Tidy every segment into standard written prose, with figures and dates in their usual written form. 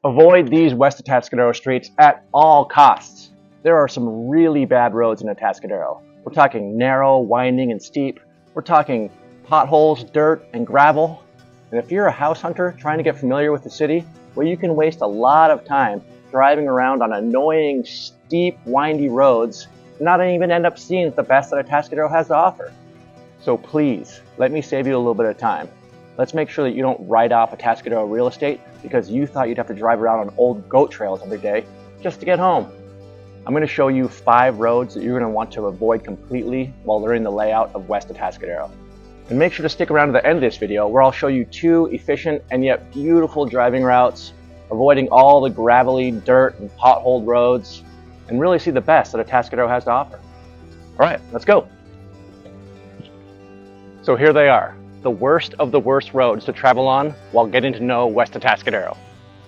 Avoid these West Atascadero streets at all costs. There are some really bad roads in Atascadero. We're talking narrow, winding, and steep. We're talking potholes, dirt, and gravel. And if you're a house hunter trying to get familiar with the city, well, you can waste a lot of time driving around on annoying, steep, windy roads and not even end up seeing the best that Atascadero has to offer. So please, let me save you a little bit of time. Let's make sure that you don't write off Atascadero real estate because you thought you'd have to drive around on old goat trails every day just to get home. I'm going to show you 5 roads that you're going to want to avoid completely while learning the layout of West Atascadero. And make sure to stick around to the end of this video where I'll show you 2 efficient and yet beautiful driving routes, avoiding all the gravelly, dirt, and potholed roads, and really see the best that Atascadero has to offer. All right, let's go. So here they are, the worst of the worst roads to travel on while getting to know West Atascadero.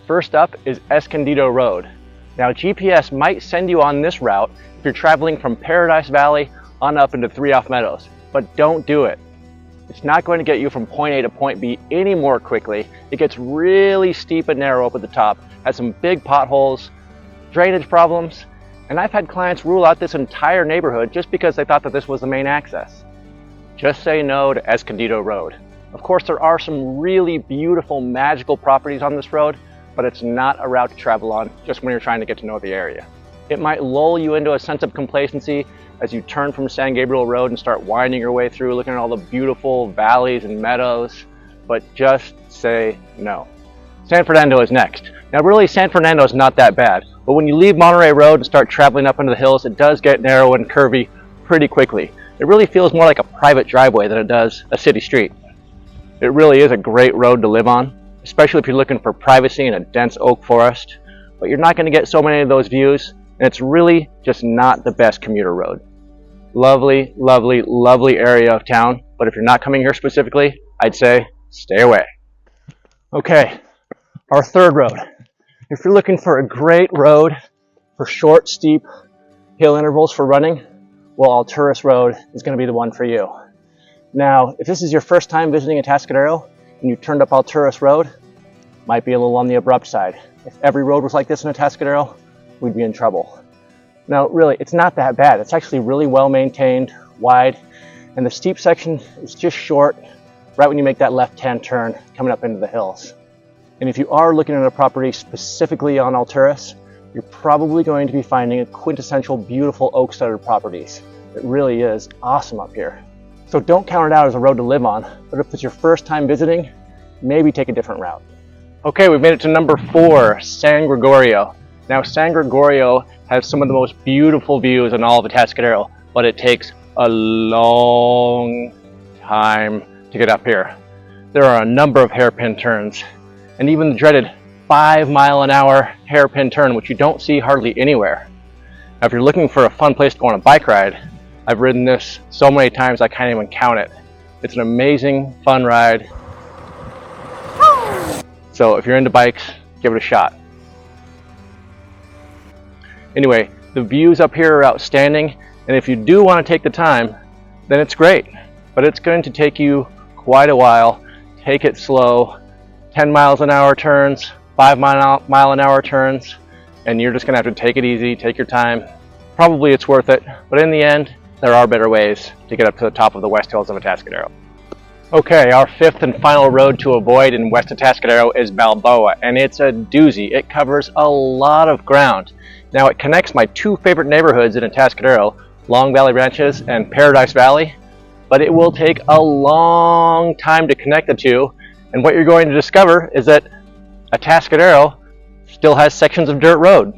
First up is Escondido Road. Now GPS might send you on this route if you're traveling from Paradise Valley on up into Three Off Meadows, but don't do it. It's not going to get you from point A to point B any more quickly. It gets really steep and narrow up at the top, has some big potholes, drainage problems, and I've had clients rule out this entire neighborhood just because they thought that this was the main access. Just say no to Escondido Road. Of course, there are some really beautiful, magical properties on this road, but it's not a route to travel on just when you're trying to get to know the area. It might lull you into a sense of complacency as you turn from San Gabriel Road and start winding your way through, looking at all the beautiful valleys and meadows, but just say no. San Fernando is next. Now really, San Fernando is not that bad, but when you leave Monterey Road and start traveling up into the hills, it does get narrow and curvy pretty quickly. It really feels more like a private driveway than it does a city street. It really is a great road to live on, especially if you're looking for privacy in a dense oak forest, but you're not going to get so many of those views, and it's really just not the best commuter road. Lovely, lovely, lovely area of town, but if you're not coming here specifically, I'd say stay away. Okay, our third road. If you're looking for a great road for short, steep hill intervals for running, well, Alturas Road is going to be the one for you. Now, if this is your first time visiting Atascadero and you turned up Alturas Road, might be a little on the abrupt side. If every road was like this in Atascadero, we'd be in trouble. Now, really, it's not that bad. It's actually really well maintained, wide, and the steep section is just short, right when you make that left-hand turn coming up into the hills. And if you are looking at a property specifically on Alturas, you're probably going to be finding a quintessential beautiful oak-studded properties. It really is awesome up here. So don't count it out as a road to live on, but if it's your first time visiting, maybe take a different route. Okay, we've made it to number 4, San Gregorio. Now, San Gregorio has some of the most beautiful views in all of Atascadero, but it takes a long time to get up here. There are a number of hairpin turns, and even the dreaded 5-mile-an-hour hairpin turn, which you don't see hardly anywhere. Now, if you're looking for a fun place to go on a bike ride, I've ridden this so many times I can't even count it. It's an amazing, fun ride. So if you're into bikes, give it a shot. Anyway, the views up here are outstanding, and if you do want to take the time, then it's great. But it's going to take you quite a while. Take it slow. 10-mile-an-hour turns, 5-mile-an-hour turns, and you're just going to have to take it easy, take your time. Probably it's worth it, but in the end, there are better ways to get up to the top of the West Hills of Atascadero. Okay, our 5th and final road to avoid in West Atascadero is Balboa, and it's a doozy. It covers a lot of ground. Now, it connects my 2 favorite neighborhoods in Atascadero, Long Valley Ranches and Paradise Valley, but it will take a long time to connect the 2, and what you're going to discover is that Atascadero still has sections of dirt road.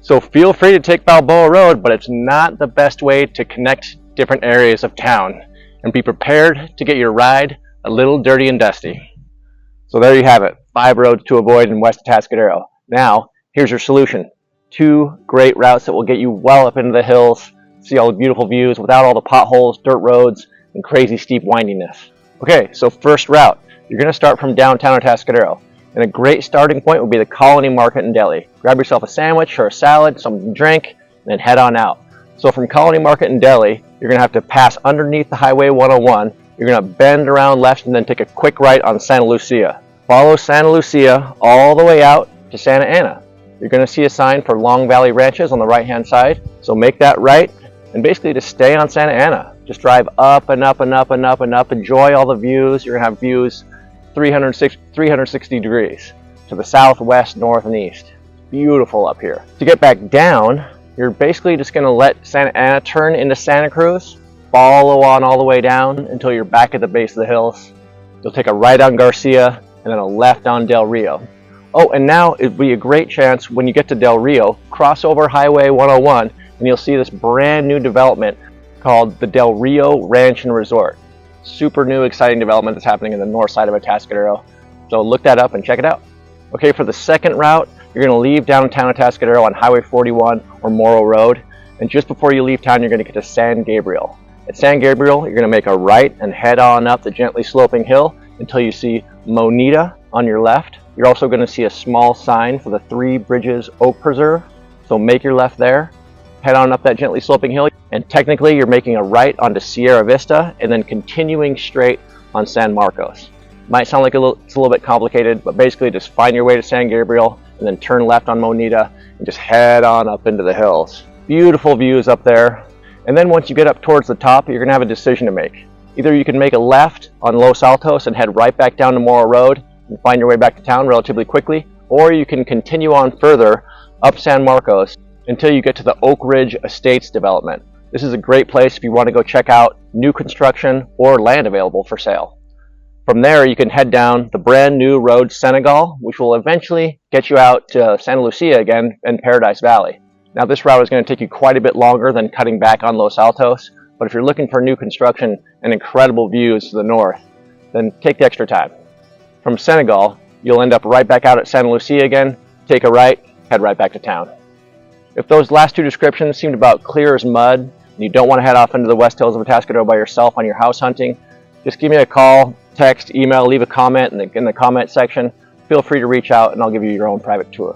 So feel free to take Balboa Road, but it's not the best way to connect different areas of town. And be prepared to get your ride a little dirty and dusty. So there you have it, 5 roads to avoid in West Atascadero. Now, here's your solution. 2 great routes that will get you well up into the hills, see all the beautiful views without all the potholes, dirt roads, and crazy steep windiness. Okay, so first route, you're going to start from downtown Atascadero. And a great starting point would be the Colony Market and Deli. Grab yourself a sandwich or a salad, something to drink, and then head on out. So from Colony Market and Deli, you're going to have to pass underneath the Highway 101. You're going to bend around left and then take a quick right on Santa Lucia. Follow Santa Lucia all the way out to Santa Ana. You're going to see a sign for Long Valley Ranches on the right hand side, so make that right and basically just stay on Santa Ana. Just drive up and up and up and up and up, enjoy all the views. You're going to have views 360 degrees to the south, west, north, and east. Beautiful up here. To get back down, you're basically just going to let Santa Ana turn into Santa Cruz, follow on all the way down until you're back at the base of the hills. You'll take a right on Garcia and then a left on Del Rio. Oh, and now it'd be a great chance when you get to Del Rio, cross over Highway 101 and you'll see this brand new development called the Del Rio Ranch and Resort. Super new, exciting development that's happening in the north side of Atascadero. So look that up and check it out. Okay, for the second route, you're going to leave downtown Atascadero on Highway 41 or Morro Road. And just before you leave town, you're going to get to San Gabriel. At San Gabriel, you're going to make a right and head on up the gently sloping hill until you see Monita on your left. You're also going to see a small sign for the Three Bridges Oak Preserve. So make your left there, head on up that gently sloping hill, and technically you're making a right onto Sierra Vista and then continuing straight on San Marcos. Might sound like it's a little bit complicated, but basically just find your way to San Gabriel and then turn left on Monita and just head on up into the hills. Beautiful views up there. And then once you get up towards the top, you're going to have a decision to make. Either you can make a left on Los Altos and head right back down to Morro Road and find your way back to town relatively quickly, or you can continue on further up San Marcos until you get to the Oak Ridge Estates development. This is a great place if you want to go check out new construction or land available for sale. From there, you can head down the brand new road Senegal, which will eventually get you out to Santa Lucia again and Paradise Valley. Now, this route is going to take you quite a bit longer than cutting back on Los Altos, but if you're looking for new construction and incredible views to the north, then take the extra time. From Senegal, you'll end up right back out at Santa Lucia again, take a right, head right back to town. If those last two descriptions seemed about clear as mud, and you don't want to head off into the West Hills of Atascadero by yourself on your house hunting, just give me a call, text, email, leave a comment in the comment section. Feel free to reach out and I'll give you your own private tour.